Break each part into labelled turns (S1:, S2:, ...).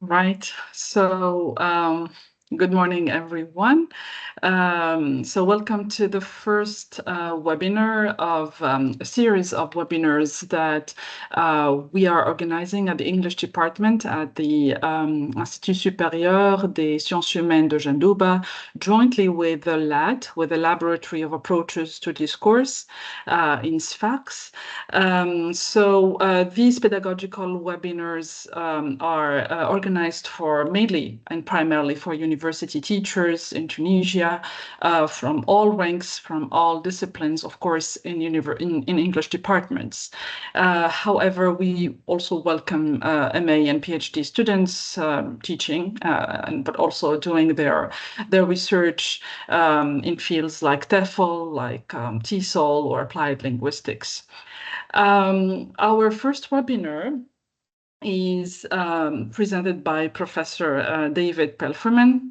S1: Right. Good morning, everyone. Welcome to the first webinar of a series of webinars that we are organizing at the English department at the Institut Supérieur des Sciences Humaines de Janduba, jointly with the LAD, with the Laboratory of Approaches to Discourse in SFAX. These pedagogical webinars are organized for mainly and primarily for university teachers in Tunisia from all ranks, from all disciplines, of course, in English departments. However, we also welcome MA and PhD students teaching, but also doing their research in fields like TEFL, like TESOL, or applied linguistics. Our first webinar is presented by Professor David Pelferman,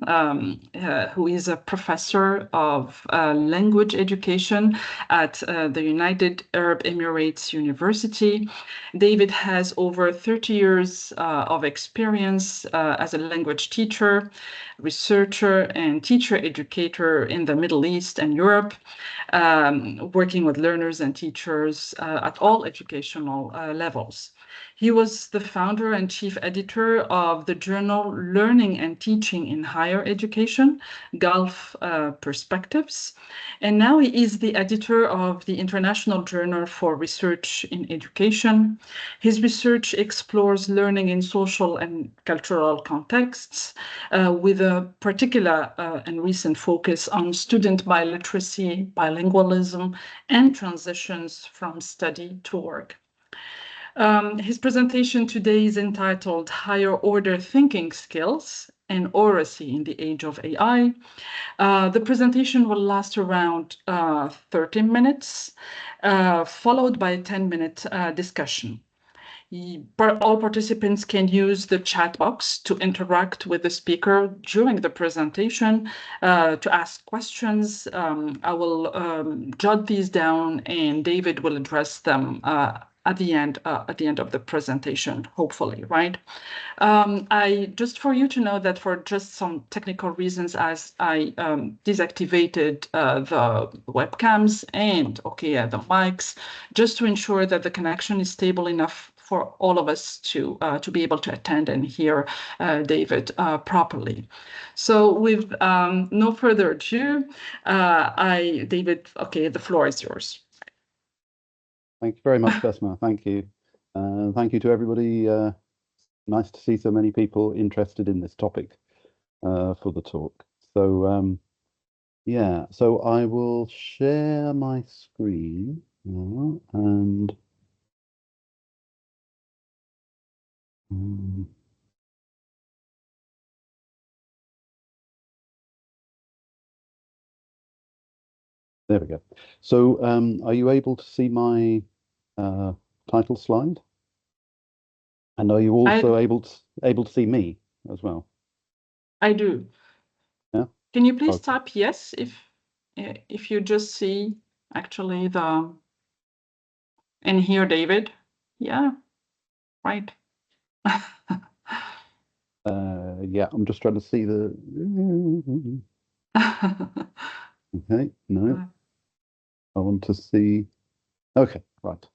S1: who is a professor of language education at the United Arab Emirates University. David has over 30 years of experience as a language teacher, researcher, and teacher educator in the Middle East and Europe, working with learners and teachers at all educational levels. He was the founder and chief editor of the journal Learning and Teaching in Higher Education, Gulf Perspectives. And now he is the editor of the International Journal for Research in Education. His research explores learning in social and cultural contexts, with a particular and recent focus on student biliteracy, bilingualism, and transitions from study to work. His presentation today is entitled Higher Order Thinking Skills and Oracy in the Age of AI. The presentation will last around 30 minutes, followed by a 10-minute discussion. All participants can use the chat box to interact with the speaker during the presentation, to ask questions. I will jot these down, and David will address them at the end of the presentation, hopefully, right? Just for you to know that for just some technical reasons, as I deactivated the webcams and the mics, just to ensure that the connection is stable enough for all of us to be able to attend and hear David properly. So with no further ado, David, the floor is yours.
S2: Thank you very much, Besma. Thank you. Thank you to everybody. Nice to see so many people interested in this topic for the talk. So so I will share my screen now, and there we go. So are you able to see my title slide? And are you also able to see me as well?
S1: I do.
S2: Yeah.
S1: Can you please type yes if you just see actually and hear David? Yeah. Right.
S2: Yeah, I'm just trying to see the. Okay, no. I want to see. Okay, right.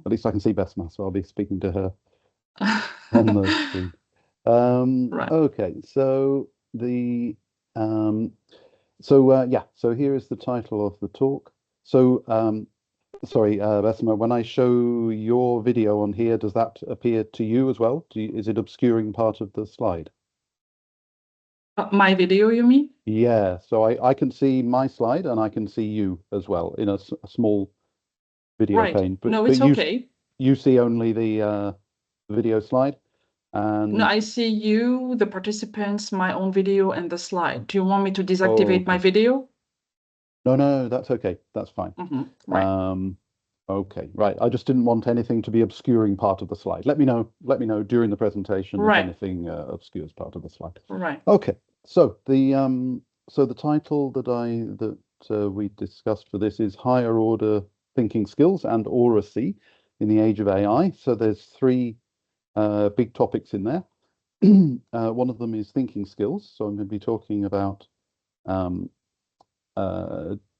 S2: At least I can see Besma, so I'll be speaking to her on the screen. Right. Okay, so the so here is the title of the talk. So sorry, Besma, when I show your video on here, does that appear to you as well? Is it obscuring part of the slide?
S1: My video, you mean?
S2: Yeah, so I can see my slide and I can see you as well in a small video pane. But,
S1: no, it's okay.
S2: You see only the video slide? And
S1: no, I see you, the participants, my own video, and the slide. Do you want me to deactivate my video?
S2: No, that's okay. That's fine.
S1: Right.
S2: Okay, right. I just didn't want anything to be obscuring part of the slide. Let me know during the presentation if anything obscures part of the slide.
S1: Right.
S2: Okay. So the title that we discussed for this is Higher Order Thinking Skills and Oracy in the Age of AI. So there's three big topics in there. One of them is thinking skills. So I'm going to be talking about um,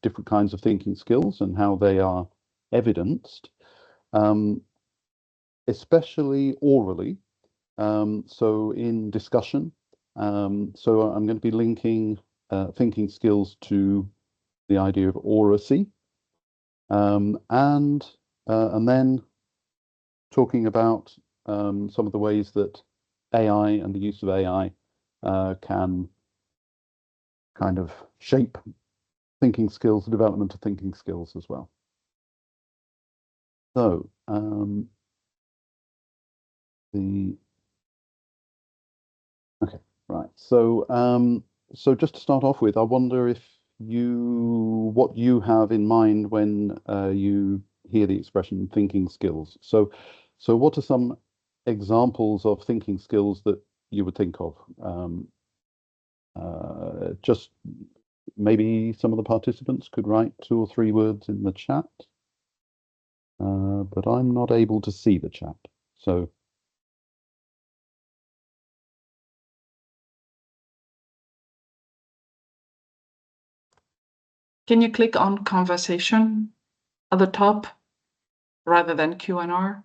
S2: different kinds of thinking skills and how they are evidenced, um, especially orally. So in discussion. So I'm going to be linking thinking skills to the idea of oracy, and then talking about some of the ways that AI and the use of AI can kind of shape thinking skills, the development of thinking skills as well. So the okay, right. So just to start off with, I wonder if what you have in mind when you hear the expression thinking skills. So what are some examples of thinking skills that you would think of? Just maybe some of the participants could write 2 or 3 words in the chat, but I'm not able to see the chat. So
S1: Can you click on conversation at the top rather than Q&R?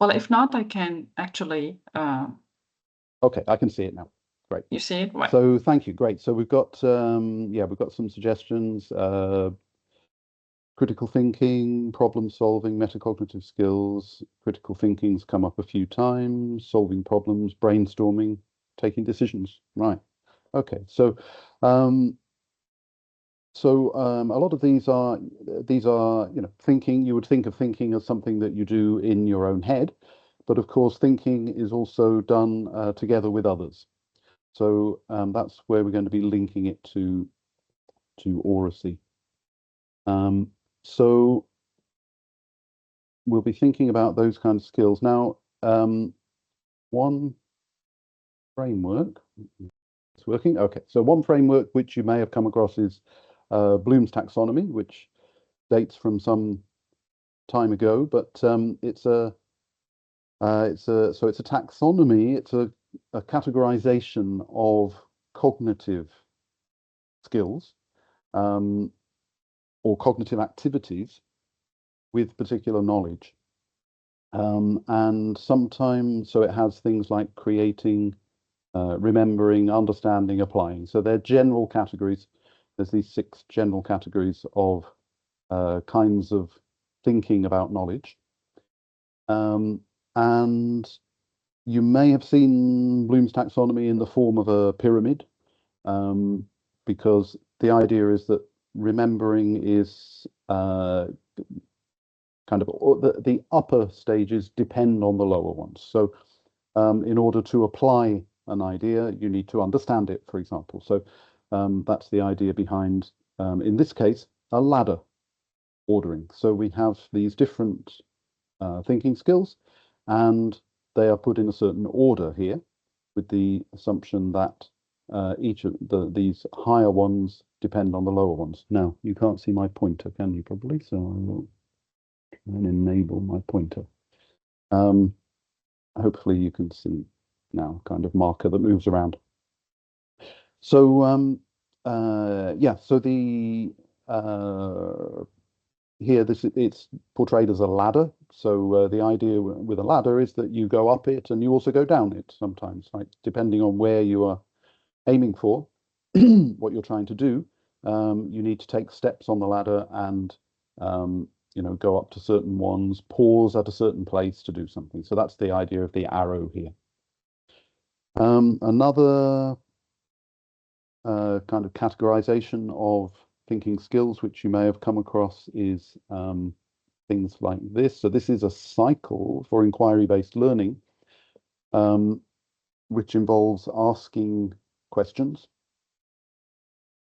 S1: Well, if not, I can actually.
S2: okay, I can see it now. Great.
S1: You see it? Right.
S2: So thank you. Great. So we've got we've got some suggestions. Critical thinking, problem solving, metacognitive skills. Critical thinking's come up a few times. Solving problems, brainstorming, taking decisions. Right. Okay. So a lot of these are thinking. You would think of thinking as something that you do in your own head, but of course thinking is also done together with others. So that's where we're going to be linking it to oracy. So we'll be thinking about those kinds of skills. Now, one framework, it's working. Okay, so one framework which you may have come across is Bloom's taxonomy, which dates from some time ago, but it's a taxonomy. It's a categorization of cognitive skills or cognitive activities with particular knowledge. And sometimes, so it has things like creating, remembering, understanding, applying. So they're general categories. There's these 6 general categories of kinds of thinking about knowledge. And you may have seen Bloom's taxonomy in the form of a pyramid, because the idea is that remembering is kind of the upper stages depend on the lower ones. So in order to apply an idea, you need to understand it, for example. So that's the idea behind, in this case, a ladder ordering. So we have these different thinking skills, and they are put in a certain order here, with the assumption that each of these higher ones depend on the lower ones. Now, you can't see my pointer, can you, probably? So I will try and enable my pointer. Hopefully you can see now, kind of marker that moves around. So yeah, so the here it's portrayed as a ladder. So the idea with a ladder is that you go up it and you also go down it sometimes, like depending on where you are aiming for, what you're trying to do. You need to take steps on the ladder and go up to certain ones, pause at a certain place to do something. So that's the idea of the arrow here. Another kind of categorization of thinking skills, which you may have come across, is things like this. So this is a cycle for inquiry-based learning, which involves asking questions,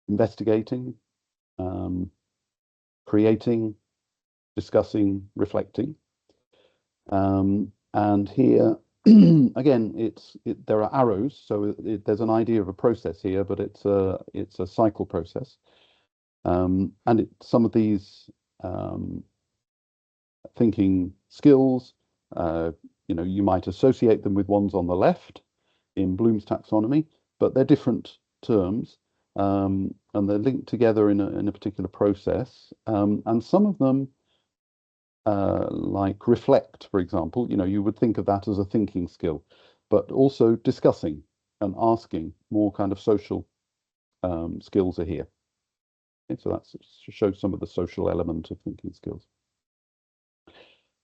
S2: investigating, creating, discussing, reflecting. And here, again, there are arrows, so there's an idea of a process here, but it's a cycle process. And some of these thinking skills. You might associate them with ones on the left in Bloom's taxonomy, but they're different terms, and they're linked together in a particular process. And some of them, like reflect, for example, you would think of that as a thinking skill, but also discussing and asking, more kind of social skills are here. Okay, so that shows some of the social element of thinking skills.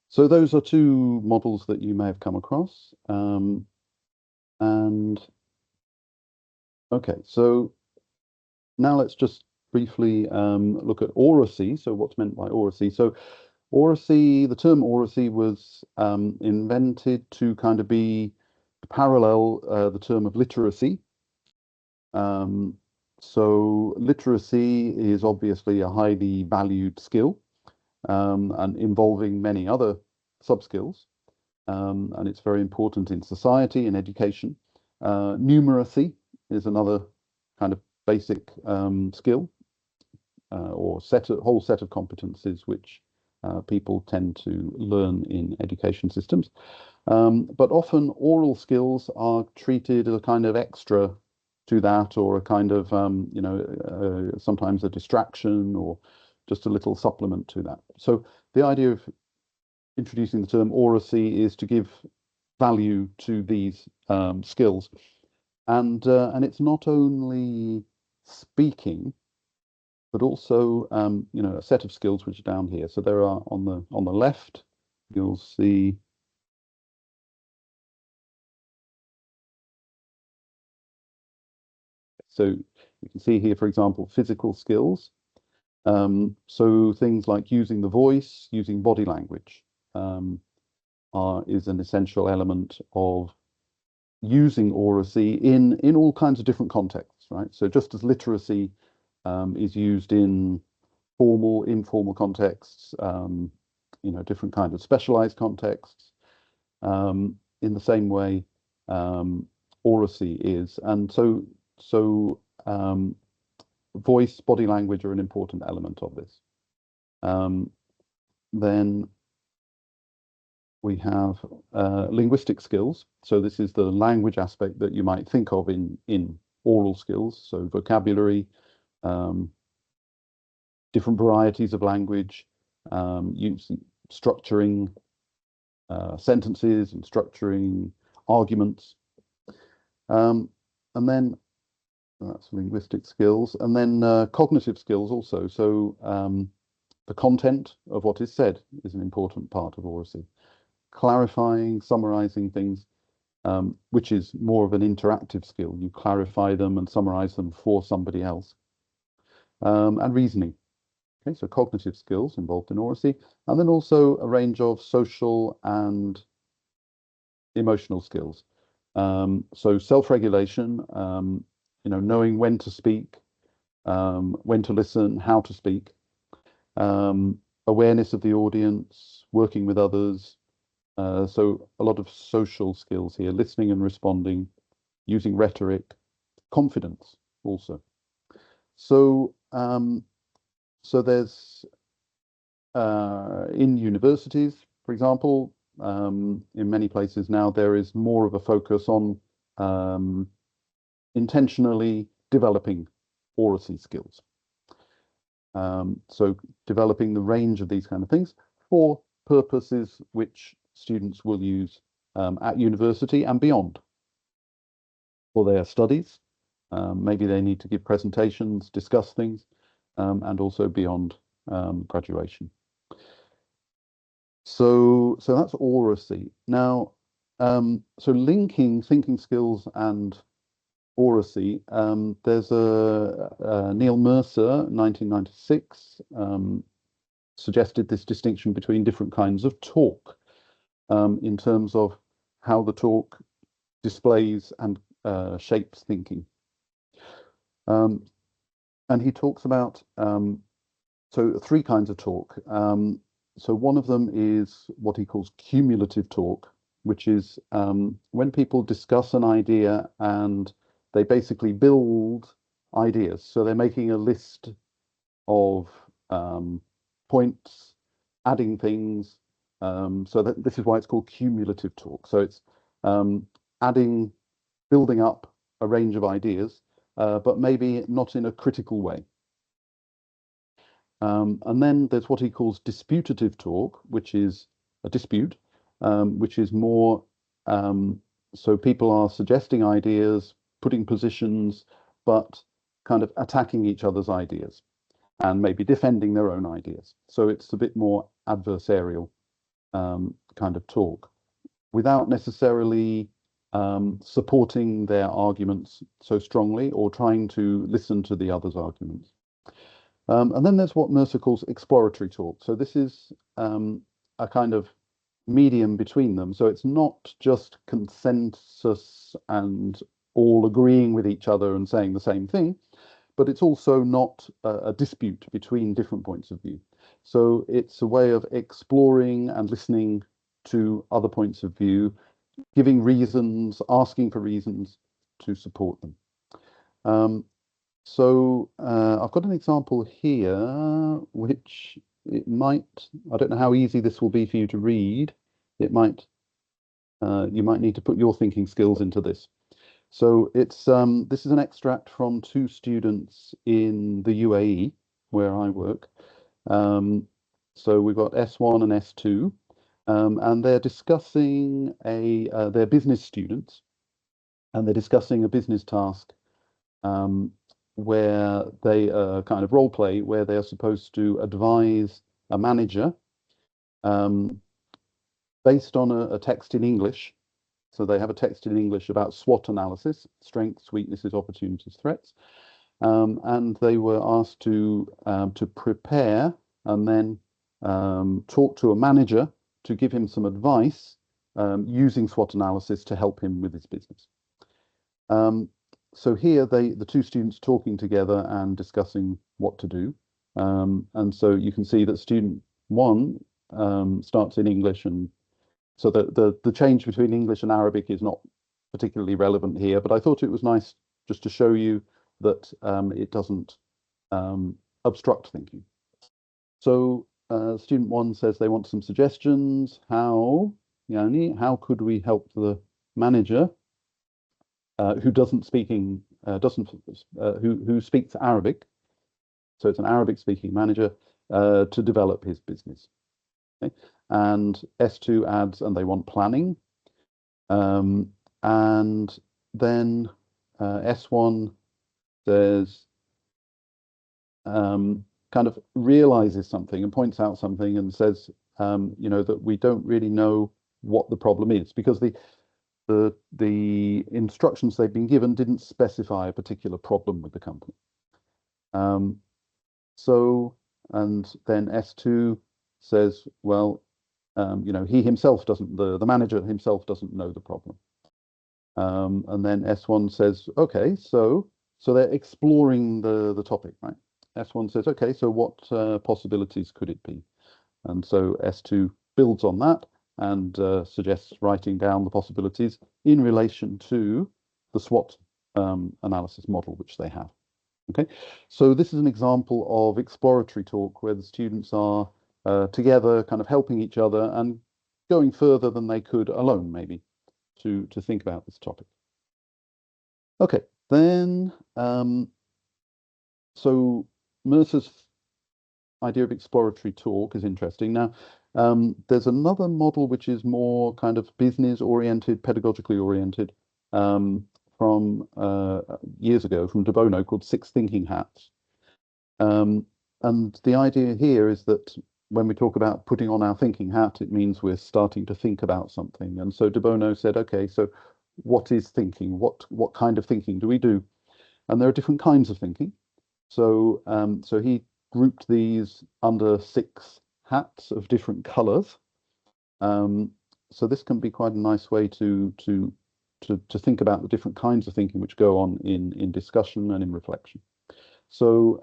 S2: So those are two models that you may have come across. And okay, so now let's just briefly look at oracy. So what's meant by oracy? So oracy, the term oracy was invented to kind of be parallel the term of literacy. So literacy is obviously a highly valued skill and involving many other sub-skills. And it's very important in society and education. Numeracy is another kind of basic skill or whole set of competencies which people tend to learn in education systems. But often oral skills are treated as a kind of extra to that, or a kind of, sometimes a distraction or just a little supplement to that. So the idea of introducing the term oracy is to give value to these skills. And it's not only speaking, but also a set of skills which are down here. So there are on the left, you'll see so you can see here, for example, physical skills. So things like using the voice, using body language is an essential element of using oracy in all kinds of different contexts, right? So just as literacy is used in formal, informal contexts, different kinds of specialized contexts, in the same way, oracy is. And so voice, body language are an important element of this. Then we have linguistic skills. So this is the language aspect that you might think of in oral skills. So vocabulary, different varieties of language, structuring sentences and structuring arguments. And then that's linguistic skills. And then cognitive skills also. So the content of what is said is an important part of oracy. Clarifying, summarizing things, which is more of an interactive skill. You clarify them and summarize them for somebody else. And reasoning. Okay, so cognitive skills involved in oracy, and then also a range of social and emotional skills. So self-regulation, knowing when to speak, when to listen, how to speak, awareness of the audience, working with others. So a lot of social skills here, listening and responding, using rhetoric, confidence also. So there's in universities, for example, in many places now, there is more of a focus on intentionally developing oracy skills. So developing the range of these kind of things for purposes which students will use at university and beyond for their studies. Maybe they need to give presentations, discuss things, and also beyond graduation. So that's oracy. Now, so linking thinking skills and oracy, there's a Neil Mercer, 1996, suggested this distinction between different kinds of talk in terms of how the talk displays and shapes thinking. And he talks about so three kinds of talk. So one of them is what he calls cumulative talk, which is when people discuss an idea and they basically build ideas. So they're making a list of points, adding things, So this is why it's called cumulative talk. So it's building up a range of ideas, but maybe not in a critical way. And then there's what he calls disputative talk, which is a dispute, which is more, so people are suggesting ideas, putting positions, but kind of attacking each other's ideas and maybe defending their own ideas. So it's a bit more adversarial kind of talk without necessarily supporting their arguments so strongly or trying to listen to the other's arguments. And then there's what Mercer calls exploratory talk. So this is a kind of medium between them. So it's not just consensus and all agreeing with each other and saying the same thing, but it's also not a dispute between different points of view. So it's a way of exploring and listening to other points of view, giving reasons, asking for reasons to support them. So I've got an example here, which it might, I don't know how easy this will be for you to read. It might, you might need to put your thinking skills into this. So it's this is an extract from 2 students in the UAE, where I work. So we've got S1 and S2, and they're discussing they're business students, and they're discussing a business task where they kind of role play, where they are supposed to advise a manager based on a text in English. So they have a text in English about SWOT analysis, strengths, weaknesses, opportunities, threats. And they were asked to prepare and then talk to a manager to give him some advice using SWOT analysis to help him with his business. So here the 2 students talking together and discussing what to do. And so you can see that student 1 starts in English, and so the change between English and Arabic is not particularly relevant here, but I thought it was nice just to show you that it doesn't obstruct thinking. So student 1 says they want some suggestions. How could we help the manager who doesn't speaking who speaks Arabic? So it's an Arabic speaking manager to develop his business. Okay? And S2 adds, and they want planning. And then S1 says, kind of realizes something and points out something and says, that we don't really know what the problem is, because the instructions they've been given didn't specify a particular problem with the company. And then S2 says, well, he himself doesn't, the manager himself doesn't know the problem. And then S1 says, okay, so they're exploring the topic, right? S1 says, okay, so what possibilities could it be? And so S2 builds on that and suggests writing down the possibilities in relation to the SWOT analysis model which they have. Okay, so this is an example of exploratory talk where the students are together, kind of helping each other and going further than they could alone, maybe, to think about this topic. Okay, then so Mercer's idea of exploratory talk is interesting. Now, there's another model which is more kind of business-oriented, pedagogically oriented, from years ago from De Bono, called 6 Thinking Hats. And the idea here is that when we talk about putting on our thinking hat, it means we're starting to think about something. And so De Bono said, okay, so what is thinking? What kind of thinking do we do? And there are different kinds of thinking. So so he grouped these under 6 hats of different colors. So this can be quite a nice way to think about the different kinds of thinking which go on in discussion and in reflection. So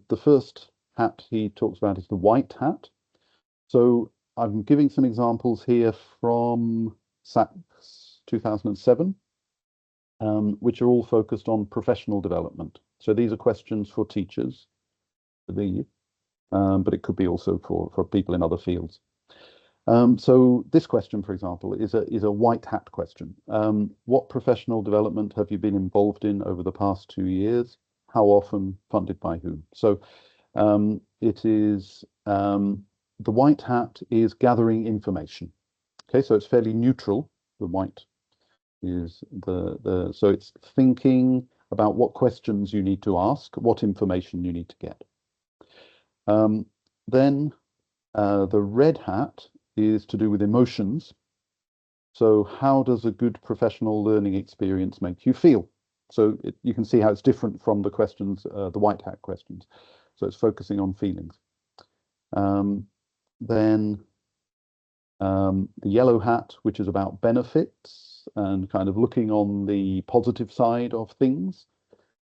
S2: the first hat he talks about is the white hat. So I'm giving some examples here from SACS 2007, which are all focused on professional development. So these are questions for teachers, I believe, but it could be also for people in other fields. So this question, for example, is a white hat question. What professional development have you been involved in over the past 2 years? How often? Funded by whom? So it is the white hat is gathering information. Okay, so it's fairly neutral. The white is so it's thinking about what questions you need to ask, what information you need to get. Then the red hat is to do with emotions. So how does a good professional learning experience make you feel? So you can see how it's different from the questions, the white hat questions. So it's focusing on feelings. Then the yellow hat, which is about benefits and kind of looking on the positive side of things.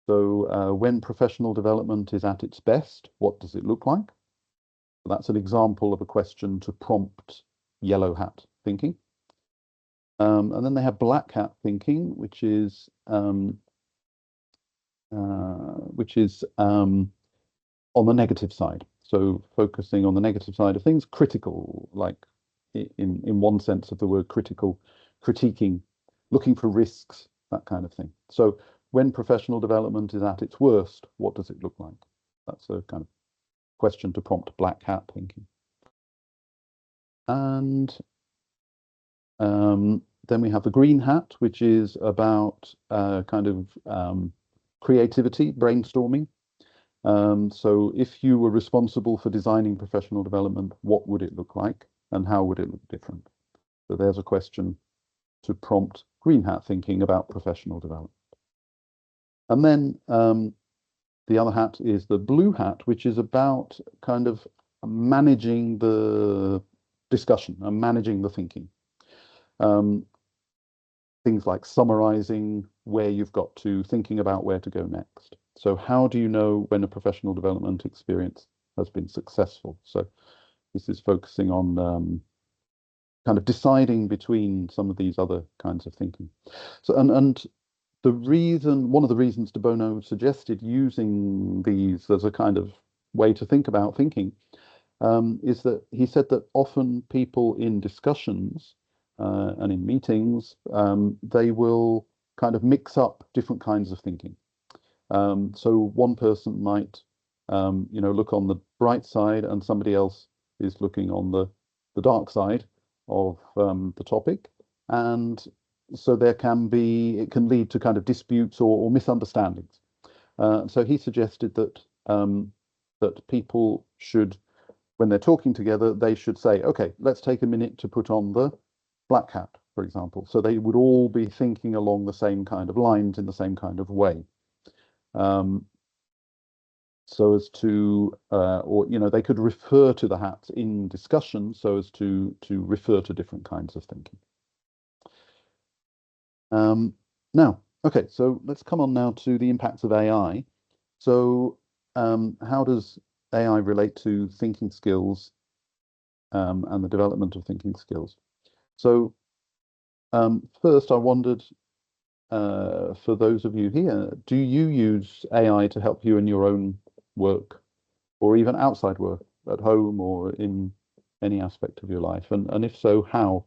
S2: So when professional development is at its best, what does it look like? So that's an example of a question to prompt yellow hat thinking. And then they have black hat thinking, which is on the negative side. So focusing on the negative side of things, critical, like in one sense of the word critical, critiquing, looking for risks, that kind of thing. So when professional development is at its worst, what does it look like? That's a kind of question to prompt black hat thinking. And then we have the green hat, which is about kind of creativity, brainstorming. So if you were responsible for designing professional development, what would it look like and how would it look different? So there's a question to prompt green hat thinking about professional development. And then the other hat is the blue hat, which is about kind of managing the discussion and managing the thinking. Things like summarizing where you've got to, thinking about where to go next. So how do you know when a professional development experience has been successful? So this is focusing on kind of deciding between some of these other kinds of thinking. So and one of the reasons de Bono suggested using these as a kind of way to think about thinking is that he said that often people in discussions and in meetings, they will kind of mix up different kinds of thinking. So one person might, look on the bright side, and somebody else is looking on the dark side of the topic, and so it can lead to kind of disputes or misunderstandings. So he suggested that that people should, when they're talking together, they should say, okay, let's take a minute to put on the black hat, for example. So they would all be thinking along the same kind of lines in the same kind of way. So as to, they could refer to the hats in discussion so as to refer to different kinds of thinking. Now, okay, so let's come on now to the impacts of AI. So how does AI relate to thinking skills and the development of thinking skills? So first, I wondered, for those of you here, do you use AI to help you in your own work or even outside work, at home or in any aspect of your life? And if so, how?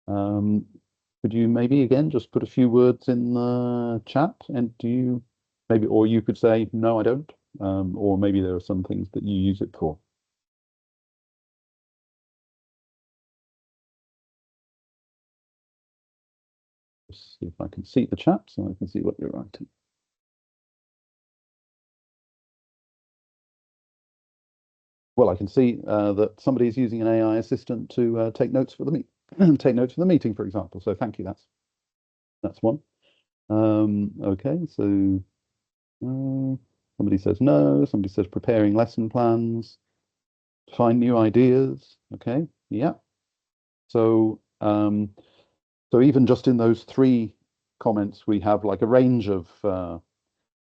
S2: Could you maybe again just put a few words in the chat? And do you maybe, or you could say, no, I don't. Or maybe there are some things that you use it for. Let's see if I can see the chat so I can see what you're writing. Well, I can see that somebody is using an AI assistant to take notes for the meeting, for example. So thank you. That's one. Okay, so somebody says no. Somebody says preparing lesson plans, find new ideas. Okay, yeah. So so even just in those three comments, we have like a range of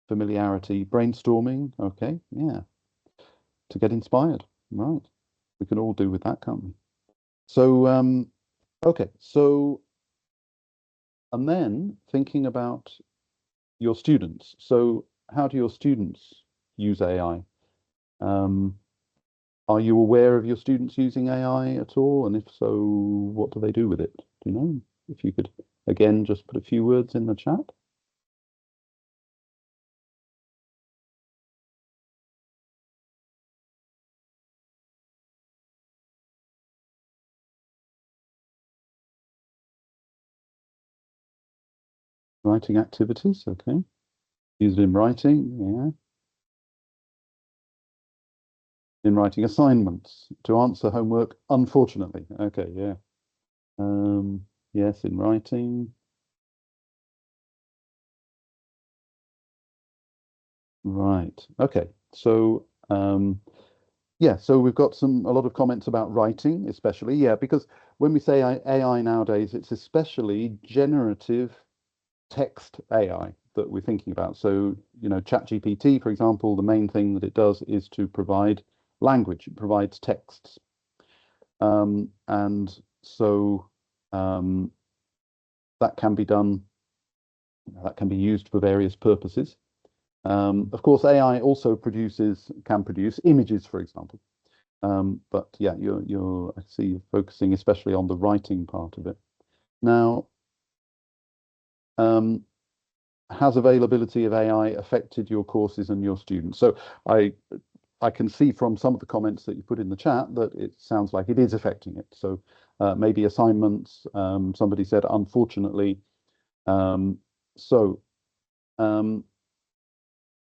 S2: familiarity, brainstorming. Okay, yeah, to get inspired. Right, we can all do with that, can't we? So okay, so and then thinking about your students. So how do your students use AI? Are you aware of your students using AI at all? And if so, what do they do with it? Do you know? If you could, again, just put a few words in the chat. Writing activities, okay. Use it in writing, yeah. In writing assignments, to answer homework, unfortunately. Okay, yeah. Yes, in writing. Right. Okay. So, yeah, so we've got a lot of comments about writing, especially, yeah, because when we say AI nowadays, it's especially generative text AI that we're thinking about. So, ChatGPT, for example, the main thing that it does is to provide language. It provides texts. And so that can be done, that can be used for various purposes. Of course, AI also can produce images, for example. But yeah, I see you're focusing especially on the writing part of it. Now, um, has availability of AI affected your courses and your students? So I can see from some of the comments that you put in the chat that it sounds like it is affecting it. So maybe assignments, somebody said, unfortunately. So um,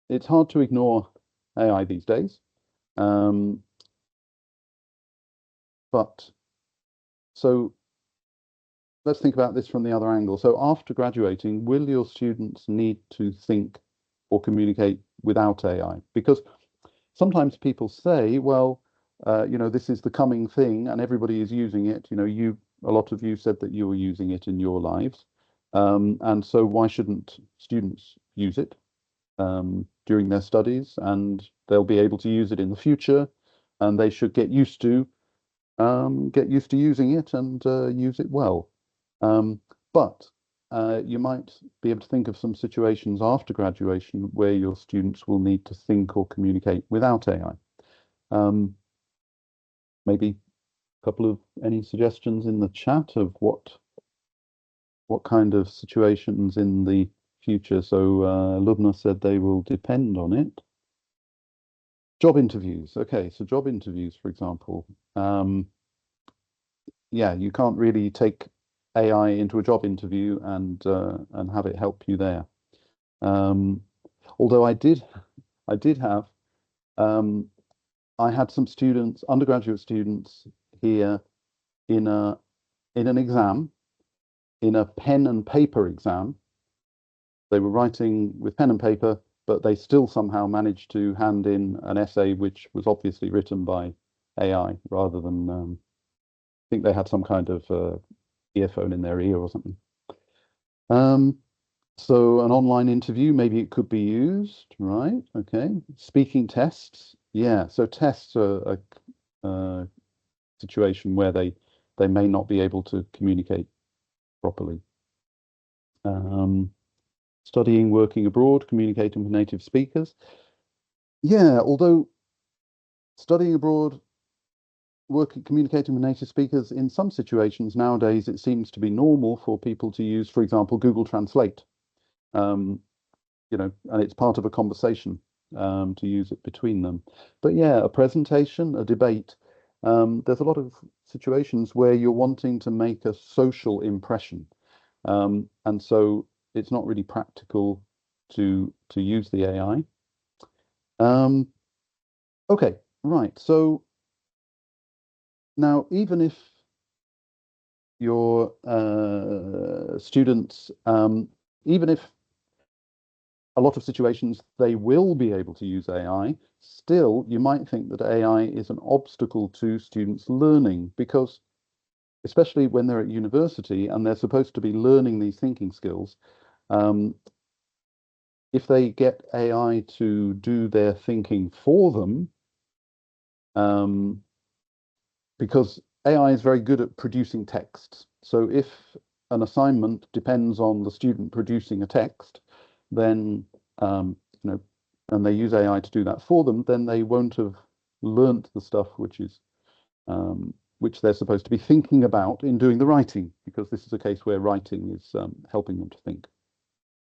S2: it's hard to ignore AI these days. But so let's think about this from the other angle. So after graduating, will your students need to think or communicate without AI? Because sometimes people say, well, this is the coming thing and everybody is using it. A lot of you said that you were using it in your lives. And so why shouldn't students use it during their studies? And they'll be able to use it in the future, and they should get used to using it and use it well. But you might be able to think of some situations after graduation where your students will need to think or communicate without AI. Maybe a couple of any suggestions in the chat of what kind of situations in the future. So Lubna said they will depend on it. Job interviews. Okay, so job interviews, for example. Yeah, you can't really take AI into a job interview and have it help you there. Although I did have I had some students, undergraduate students here in an exam, in a pen and paper exam. They were writing with pen and paper, but they still somehow managed to hand in an essay which was obviously written by AI rather than I think they had some kind of earphone in their ear or something. So an online interview, maybe it could be used, right? Okay. Speaking tests. Yeah. So tests are a situation where they may not be able to communicate properly. Studying, working abroad, communicating with native speakers. Yeah, although studying abroad, working, communicating with native speakers, in some situations nowadays, it seems to be normal for people to use, for example, Google Translate. And it's part of a conversation to use it between them. But yeah, a presentation, a debate. There's a lot of situations where you're wanting to make a social impression, and so it's not really practical to use the AI. Okay, right. So now, even if your students, even if a lot of situations they will be able to use AI, still you might think that AI is an obstacle to students learning because especially when they're at university and they're supposed to be learning these thinking skills, um, if they get AI to do their thinking for them, um, because AI is very good at producing texts. So if an assignment depends on the student producing a text, then and they use AI to do that for them, then they won't have learnt the stuff which they're supposed to be thinking about in doing the writing, because this is a case where writing is helping them to think.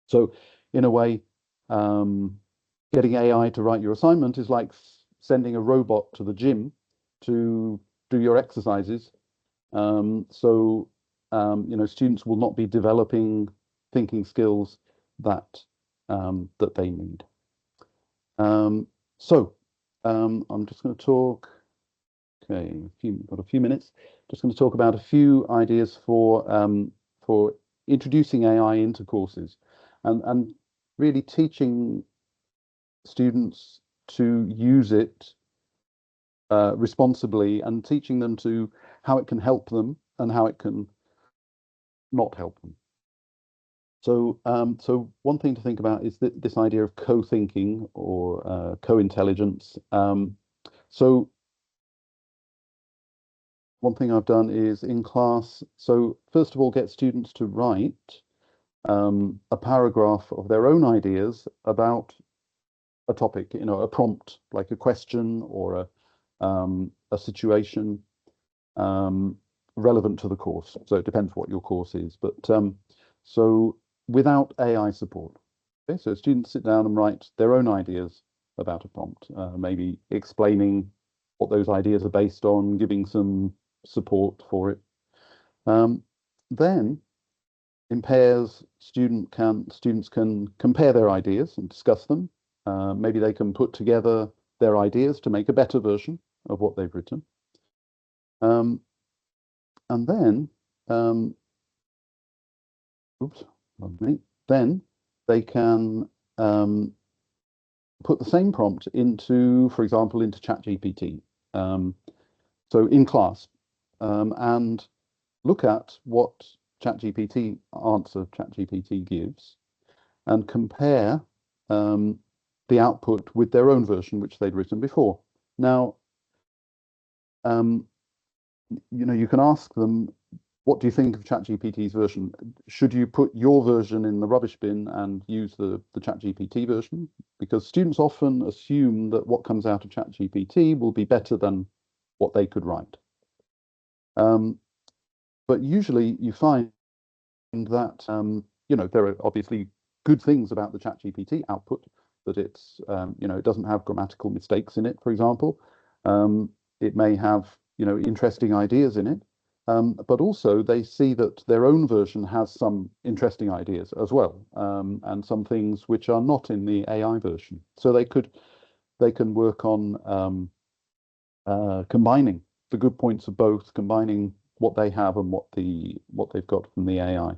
S2: So in a way, getting AI to write your assignment is like sending a robot to the gym to do your exercises. Students will not be developing thinking skills that that they need. I'm just going to talk. Okay, got a few minutes. Just going to talk about a few ideas for introducing AI into courses, and really teaching students to use it responsibly, and teaching them to how it can help them and how it can not help them. So one thing to think about is this idea of co-thinking or co-intelligence. So one thing I've done is in class, so first of all, get students to write a paragraph of their own ideas about a topic, a prompt, like a question or a situation relevant to the course. So it depends what your course is, but so without AI support. Okay, so students sit down and write their own ideas about a prompt, maybe explaining what those ideas are based on, giving some support for it. Then in pairs, students can compare their ideas and discuss them. Maybe they can put together their ideas to make a better version of what they've written. And then, then they can put the same prompt into, for example, into ChatGPT. So in class, and look at what answer ChatGPT gives, and compare the output with their own version, which they'd written before. Now, you can ask them, what do you think of ChatGPT's version? Should you put your version in the rubbish bin and use the ChatGPT version? Because students often assume that what comes out of ChatGPT will be better than what they could write. But usually you find that, there are obviously good things about the ChatGPT output, that it's, it doesn't have grammatical mistakes in it, for example. It may have, interesting ideas in it. But also they see that their own version has some interesting ideas as well, and some things which are not in the AI version. So they can work on combining the good points of both, combining what they have and what they've got from the AI.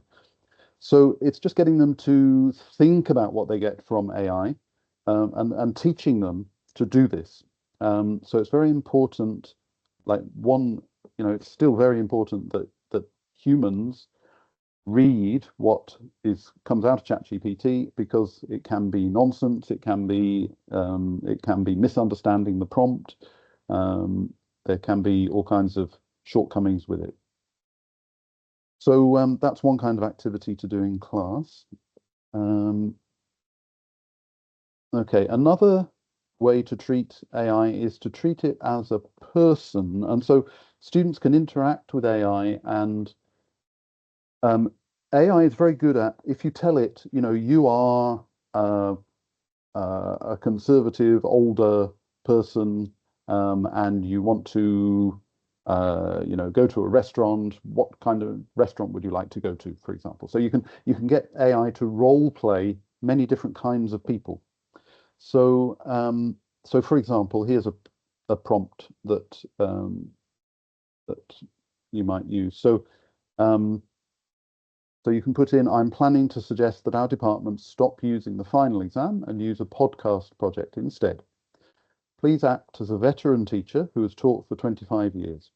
S2: So it's just getting them to think about what they get from AI, and teaching them to do this. So it's very important. It's still very important that humans read what comes out of ChatGPT, because it can be nonsense, it can be misunderstanding the prompt, there can be all kinds of shortcomings with it. So that's one kind of activity to do in class. Okay, another way to treat AI is to treat it as a person, and so students can interact with AI, and AI is very good at, if you tell it, you are a conservative older person, and you want to go to a restaurant. What kind of restaurant would you like to go to, for example? So you can get AI to role play many different kinds of people. So for example, here's a prompt that you might use. So you can put in, I'm planning to suggest that our department stop using the final exam and use a podcast project instead. Please act as a veteran teacher who has taught for 25 years.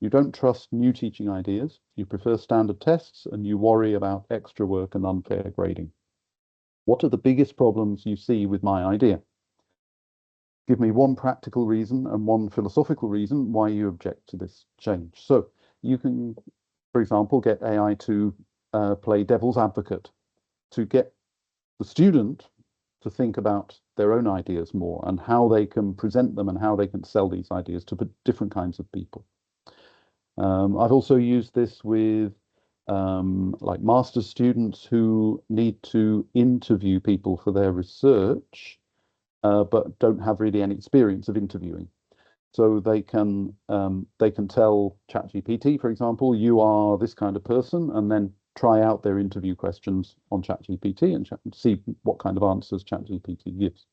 S2: You don't trust new teaching ideas, you prefer standard tests, and you worry about extra work and unfair grading. What are the biggest problems you see with my idea? Give me one practical reason and one philosophical reason why you object to this change. So you can, for example, get AI to play devil's advocate, to get the student to think about their own ideas more and how they can present them and how they can sell these ideas to different kinds of people. I've also used this with like master's students who need to interview people for their research, but don't have really any experience of interviewing. So they can tell ChatGPT, for example, you are this kind of person, and then try out their interview questions on ChatGPT and see what kind of answers ChatGPT gives.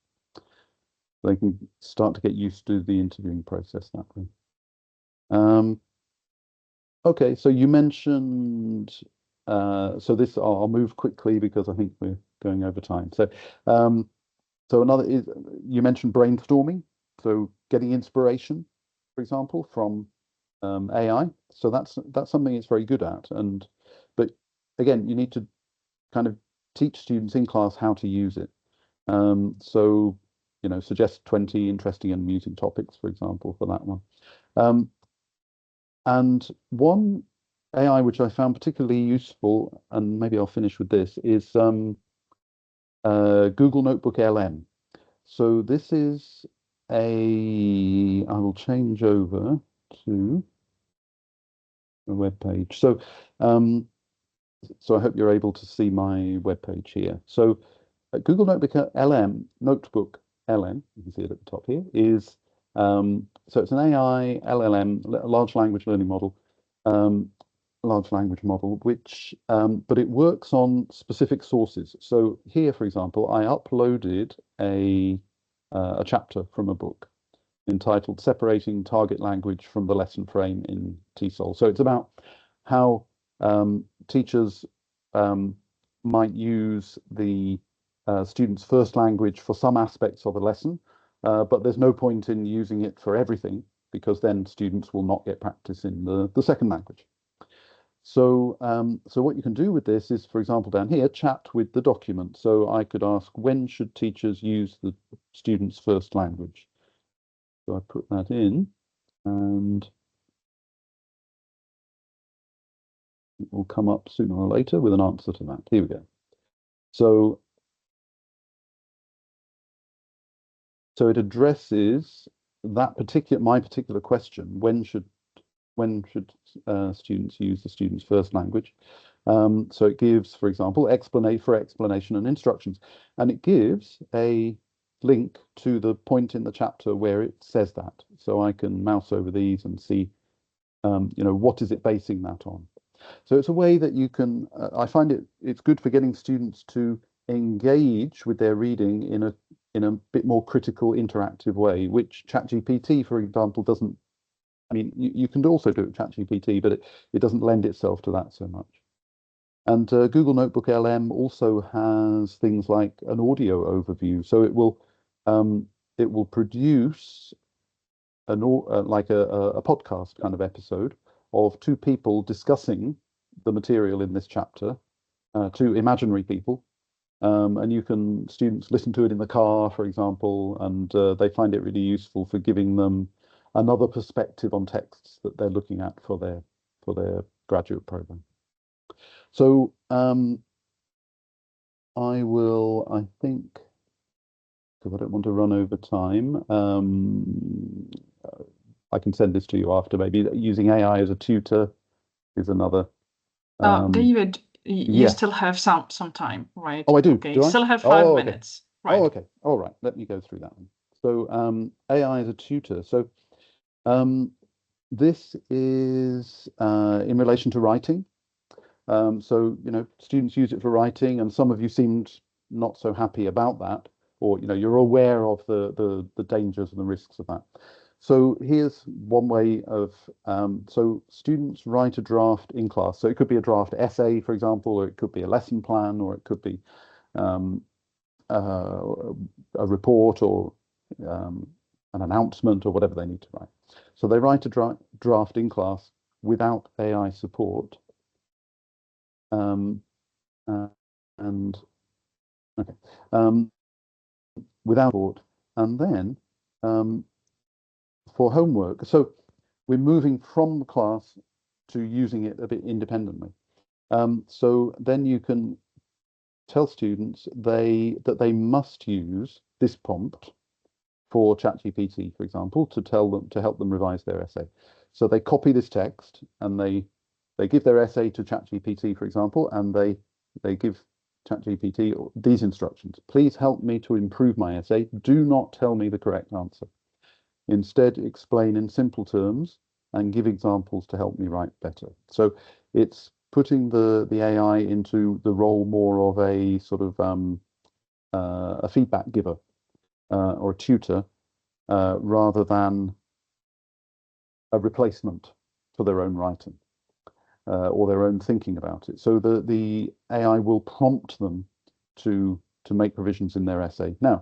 S2: They can start to get used to the interviewing process that way. Okay, so you mentioned, so this I'll move quickly because I think we're going over time. So another is you mentioned brainstorming, so getting inspiration, for example, from AI. So that's something it's very good at. But again, you need to kind of teach students in class how to use it. So suggest 20 interesting and amusing topics, for example, for that one. And one AI which I found particularly useful, and maybe I'll finish with this, is Google Notebook LM. So this is I will change over to a web page. So I hope you're able to see my web page here. So Google Notebook LM, you can see it at the top here, is so it's an AI LLM, large language learning model, which but it works on specific sources. So here, for example, I uploaded a chapter from a book entitled "Separating Target Language from the Lesson Frame in TESOL." So it's about how teachers might use the student's first language for some aspects of a lesson, but there's no point in using it for everything because then students will not get practice in the second language. So, so what you can do with this is, for example, down here, chat with the document. So I could ask, when should teachers use the student's first language? So I put that in, and it will come up sooner or later with an answer to that. Here we go. So it addresses that my particular question: when should students use the student's first language? So it gives, for example, explanation and instructions, and it gives a link to the point in the chapter where it says that. So I can mouse over these and see, what is it basing that on? So it's a way that you can. I find it's good for getting students to engage with their reading in a bit more critical, interactive way, which ChatGPT, for example, doesn't. I mean, you can also do it with ChatGPT, but it doesn't lend itself to that so much. And Google Notebook LM also has things like an audio overview, so it will produce like a podcast kind of episode of two people discussing the material in this chapter, two imaginary people, and students listen to it in the car, for example, and they find it really useful for giving them another perspective on texts that they're looking at for their graduate program. So I think, because I don't want to run over time, I can send this to you after. Maybe using AI as a tutor is another.
S1: David, you
S2: Yes.
S1: still have some time, right?
S2: Oh, I do.
S1: Okay,
S2: Do I?
S1: still have
S2: Oh,
S1: 5
S2: okay.
S1: minutes, right?
S2: Oh, okay. All right. Let me go through that one. So AI as a tutor. So this is in relation to writing. So students use it for writing, and some of you seemed not so happy about that, or you're aware of the dangers and the risks of that. So here's one way of so students write a draft in class. So it could be a draft essay, for example, or it could be a lesson plan, or it could be um, a report or an announcement or whatever they need to write. So they write a draft in class without AI support. Um, and okay, without support, and then for homework. So we're moving from the class to using it a bit independently. So then you can tell students that they must use this prompt for ChatGPT, for example, to help them revise their essay. So they copy this text and they give their essay to ChatGPT, for example, and they give ChatGPT these instructions. Please help me to improve my essay. Do not tell me the correct answer. Instead, explain in simple terms and give examples to help me write better. So it's putting the AI into the role more of a sort of a feedback giver or a tutor rather than a replacement for their own writing or their own thinking about it. So the AI will prompt them to make provisions in their essay. Now,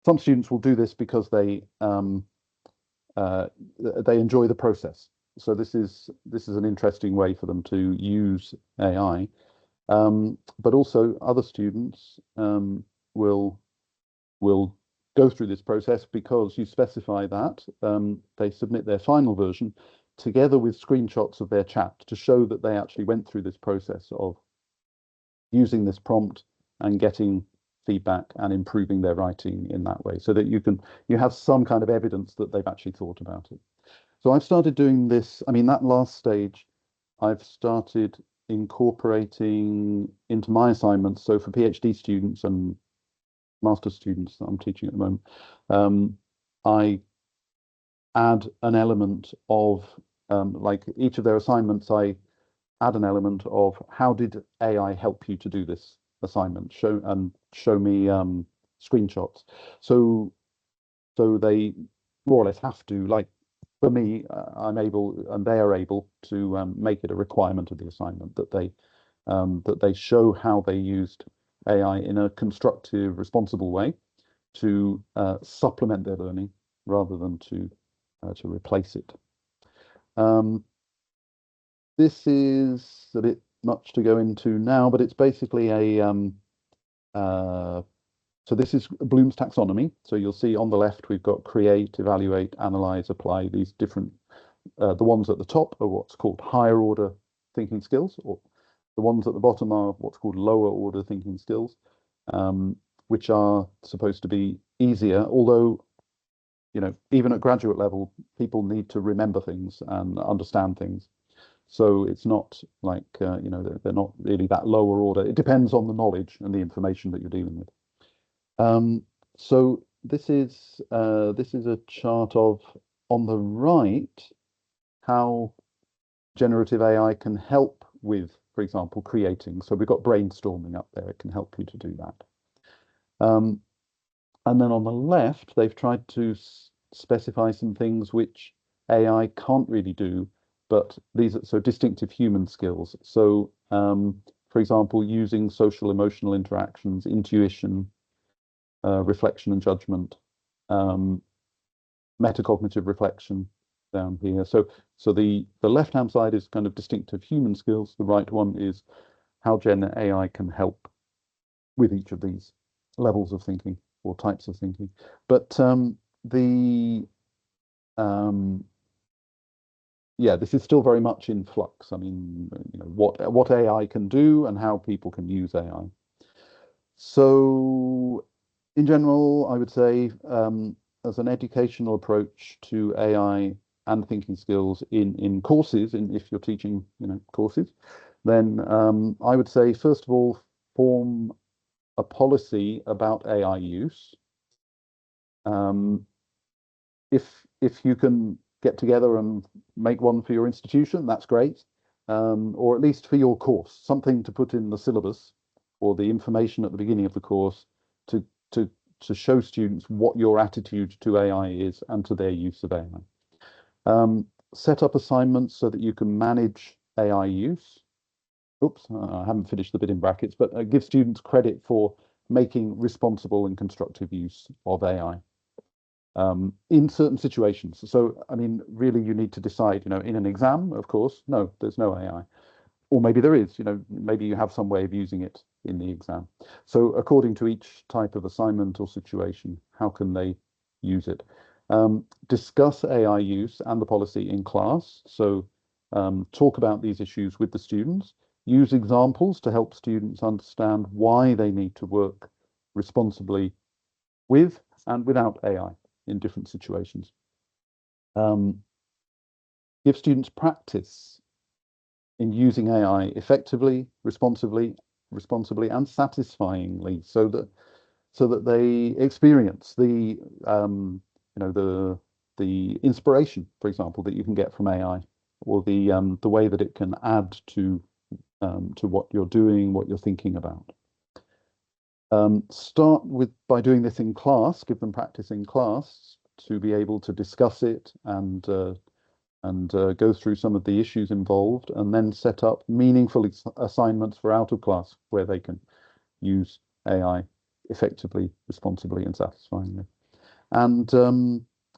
S2: some students will do this because they enjoy the process. So this is an interesting way for them to use AI. But also other students will go through this process because you specify that they submit their final version together with screenshots of their chat to show that they actually went through this process of using this prompt and getting feedback and improving their writing in that way, so that you have some kind of evidence that they've actually thought about it. So I've started doing this. I mean, that last stage, I've started incorporating into my assignments. So for PhD students and master's students that I'm teaching at the moment, I add an element of like each of their assignments, I add an element of how did AI help you to do this assignment? Show me screenshots. So they more or less have to, like for me, I'm able and they are able to make it a requirement of the assignment that they show how they used AI in a constructive, responsible way to supplement their learning rather than to replace it. This is a bit much to go into now, but it's basically so this is Bloom's taxonomy. So you'll see on the left we've got create, evaluate, analyze, apply. These different the ones at the top are what's called higher order thinking skills, or the ones at the bottom are what's called lower order thinking skills, which are supposed to be easier, although even at graduate level, people need to remember things and understand things. So it's not like they're not really that lower order. It depends on the knowledge and the information that you're dealing with. So this is a chart of, on the right, how generative AI can help with, for example, creating. So we've got brainstorming up there. It can help you to do that. And then on the left, they've tried to specify some things which AI can't really do, but these are so distinctive human skills. So, for example, using social emotional interactions, intuition, reflection and judgment, metacognitive reflection down here. So the left-hand side is kind of distinctive human skills. The right one is how Gen AI can help with each of these levels of thinking or types of thinking. But yeah, this is still very much in flux. I mean, what AI can do and how people can use AI. So in general, I would say as an educational approach to AI and thinking skills in courses, if you're teaching, courses, then I would say, first of all, form a policy about AI use. If you can get together and make one for your institution, that's great, or at least for your course, something to put in the syllabus or the information at the beginning of the course to show students what your attitude to AI is and to their use of AI. Set up assignments so that you can manage AI use. Oops, I haven't finished the bit in brackets, but give students credit for making responsible and constructive use of AI. In certain situations. So, I mean, really, you need to decide, in an exam, of course, no, there's no AI. Or maybe there is, maybe you have some way of using it in the exam. So according to each type of assignment or situation, how can they use it? Discuss AI use and the policy in class. So talk about these issues with the students. use examples to help students understand why they need to work responsibly with and without AI in different situations. Give students practice in using AI effectively, responsibly, and satisfyingly, so that they experience the the inspiration, for example, that you can get from AI, or the way that it can add to what you're doing, what you're thinking about. Start by doing this in class. Give them practice in class to be able to discuss it and go through some of the issues involved, and then set up meaningful assignments for out of class where they can use AI effectively, responsibly, and satisfyingly. And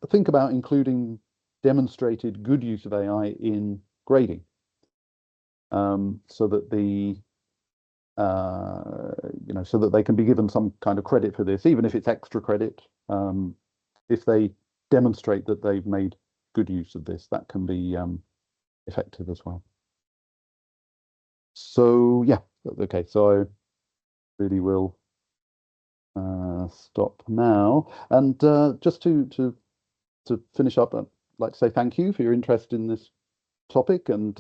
S2: think about including demonstrated good use of AI in grading, so that so that they can be given some kind of credit for this, even if it's extra credit. If they demonstrate that they've made good use of this, that can be effective as well. So yeah, okay, so I really will stop now. And just to finish up, I'd like to say thank you for your interest in this topic, and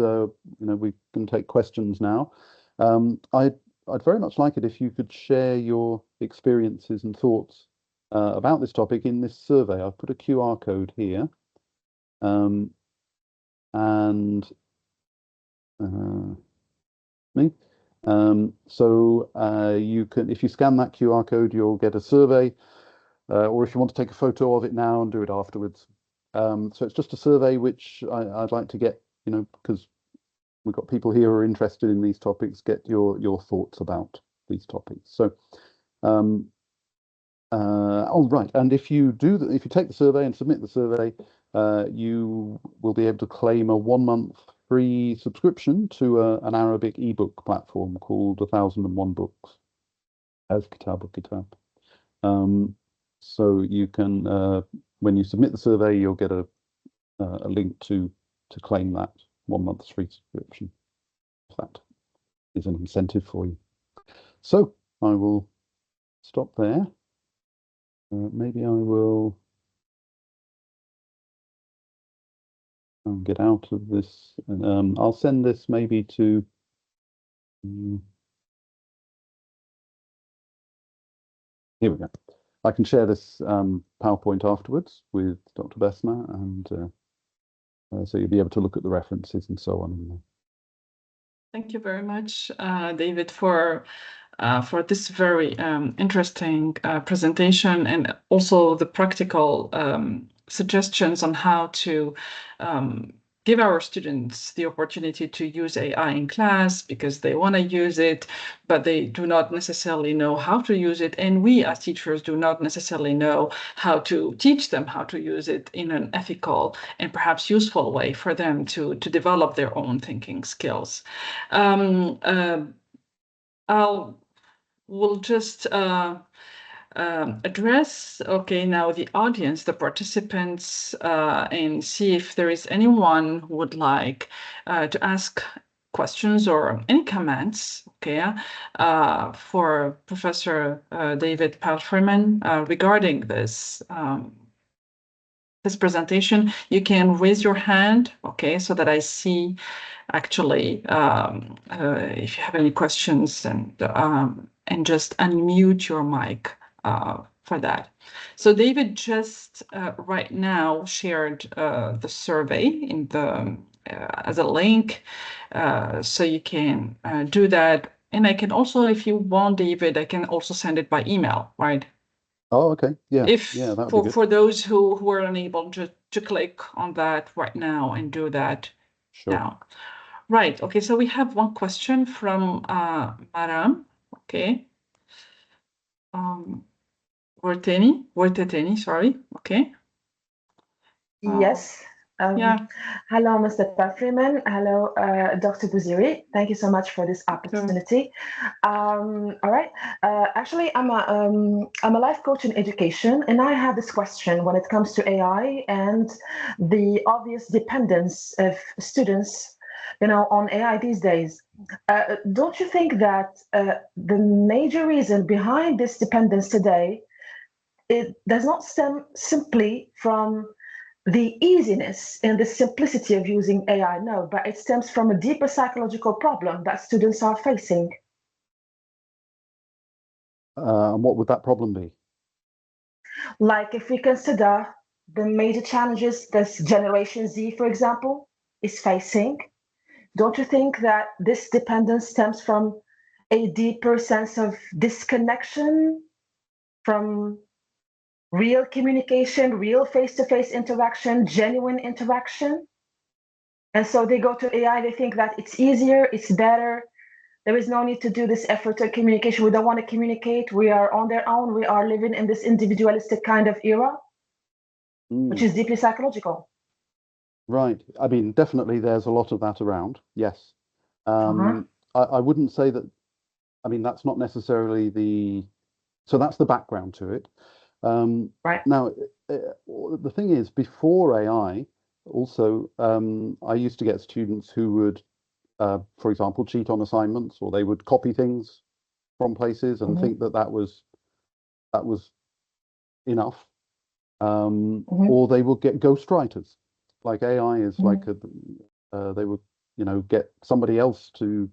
S2: we can take questions now. I'd very much like it if you could share your experiences and thoughts about this topic in this survey. I've put a QR code here, and me. So you can, if you scan that QR code, you'll get a survey, or if you want to take a photo of it now and do it afterwards. So it's just a survey which I'd like to get, because we've got people here who are interested in these topics, get your thoughts about these topics. So, oh right, and if you if you take the survey and submit the survey, you will be able to claim a 1-month free subscription to an Arabic ebook platform called 1001 Books, as Kitab Kitab. So you can, when you submit the survey, you'll get a link to claim that 1-month free subscription. That is an incentive for you. So I will stop there. Maybe I will get out of this. I'll send this maybe to. Here we go. I can share this PowerPoint afterwards with Dr. Besma, and so you'll be able to look at the references and so on.
S1: Thank you very much, David, for this very interesting presentation, and also the practical suggestions on how to give our students the opportunity to use AI in class because they want to use it, but they do not necessarily know how to use it. And we as teachers do not necessarily know how to teach them how to use it in an ethical and perhaps useful way for them to develop their own thinking skills. We'll just address, now the audience, the participants, and see if there is anyone who would like to ask questions or any comments, for Professor David Palfreyman regarding this presentation. You can raise your hand, so that I see actually if you have any questions, and just unmute your mic for that. So David just right now shared the survey in the as a link, so you can do that. And I can also, if you want, David, I can also send it by email, right?
S2: Oh, okay. Yeah.
S1: If
S2: that would be good.
S1: For those who are unable to click on that right now and do that now. Right. Okay. So we have one question from Maram. Okay. Worteteni, sorry. Okay.
S3: Yes. Hello, Mr. Palfreyman. Hello, Dr. Bouziri. Thank you so much for this opportunity. All right. Actually, I'm a life coach in education, and I have this question when it comes to AI and the obvious dependence of students on AI these days. Don't you think that the major reason behind this dependence today, it does not stem simply from the easiness and the simplicity of using AI? No, but it stems from a deeper psychological problem that students are facing.
S2: And what would that problem be?
S3: Like if we consider the major challenges that Generation Z, for example, is facing, don't you think that this dependence stems from a deeper sense of disconnection from real communication, real face-to-face interaction, genuine interaction? And so they go to AI, they think that it's easier, it's better. There is no need to do this effort of communication. We don't want to communicate. We are on their own. We are living in this individualistic kind of era, which is deeply psychological.
S2: Right. I mean, definitely there's a lot of that around. Yes. I wouldn't say that, I mean, that's not necessarily so that's the background to it.
S3: Right.
S2: Now, the thing is, before AI, also, I used to get students who would, for example, cheat on assignments, or they would copy things from places and think that that was enough, or they would get ghostwriters. Like AI is like they would, get somebody else to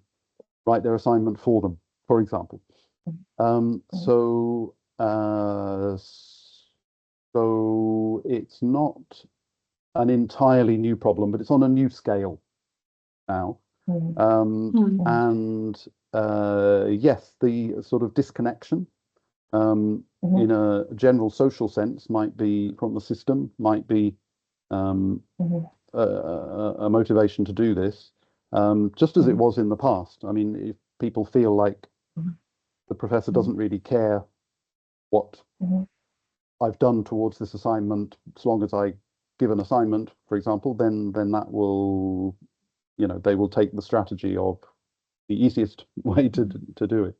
S2: write their assignment for them, for example. So it's not an entirely new problem, but it's on a new scale now. And yes, the sort of disconnection in a general social sense might be from the system, might be a motivation to do this, just as it was in the past. I mean, if people feel like the professor doesn't really care what I've done towards this assignment, as long as I give an assignment, for example, then that will, they will take the strategy of the easiest way to do it.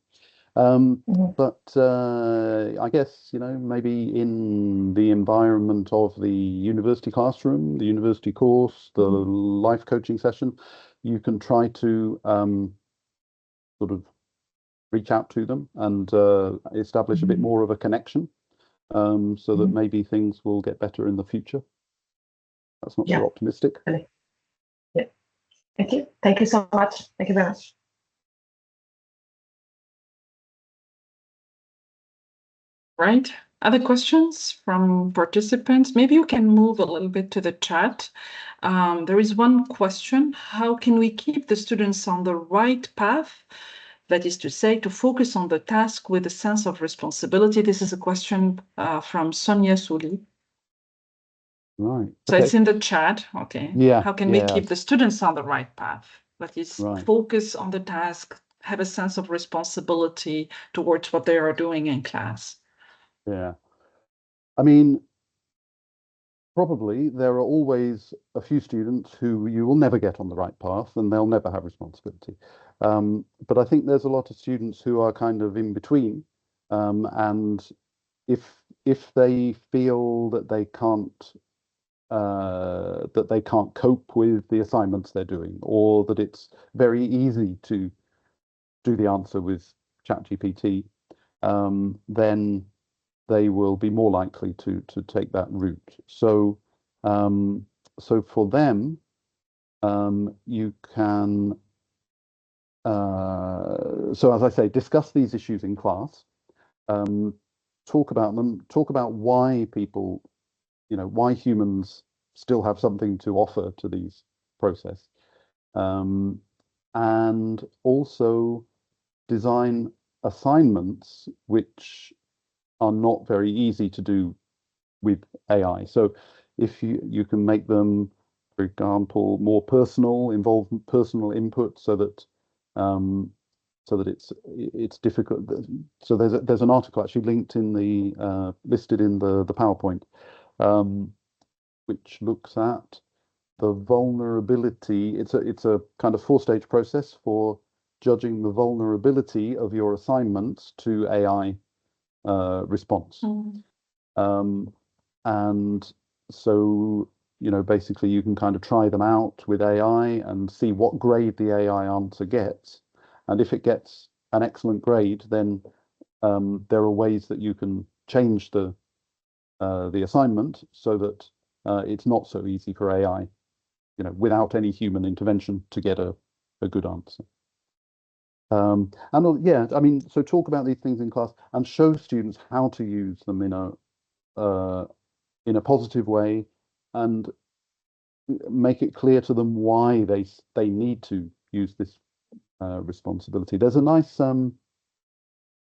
S2: But I guess, maybe in the environment of the university classroom, the university course, the life coaching session, you can try to sort of reach out to them and establish a bit more of a connection, so that maybe things will get better in the future. That's not so optimistic.
S3: Yeah. Thank you. Thank you so much. Thank you very much.
S1: Right. Other questions from participants? Maybe you can move a little bit to the chat. There is one question: how can we keep the students on the right path? That is to say, to focus on the task with a sense of responsibility. This is a question from Sonia Souli.
S2: Right.
S1: So it's in the chat. Okay.
S2: Yeah.
S1: How can we keep the students on the right path? That is, focus on the task, have a sense of responsibility towards what they are doing in class.
S2: Yeah. I mean, probably there are always a few students who you will never get on the right path and they'll never have responsibility. But I think there's a lot of students who are kind of in between. And if they feel that they can't cope with the assignments they're doing, or that it's very easy to do the answer with ChatGPT, then they will be more likely to take that route. So so for them, you can so as I say, discuss these issues in class, talk about them, talk about why people, why humans still have something to offer to these process, and also design assignments which are not very easy to do with AI. So if you can make them, for example, more personal, involve personal input, so that it's difficult. So there's an article actually linked in the listed in the PowerPoint, which looks at the vulnerability. It's a kind of 4-stage process for judging the vulnerability of your assignments to AI response. And so basically you can kind of try them out with AI and see what grade the AI answer gets. And if it gets an excellent grade, then there are ways that you can change the assignment so that it's not so easy for AI, without any human intervention to get a good answer. And yeah, I mean, so talk about these things in class and show students how to use them in a positive way, and make it clear to them why they need to use this responsibility. There's a nice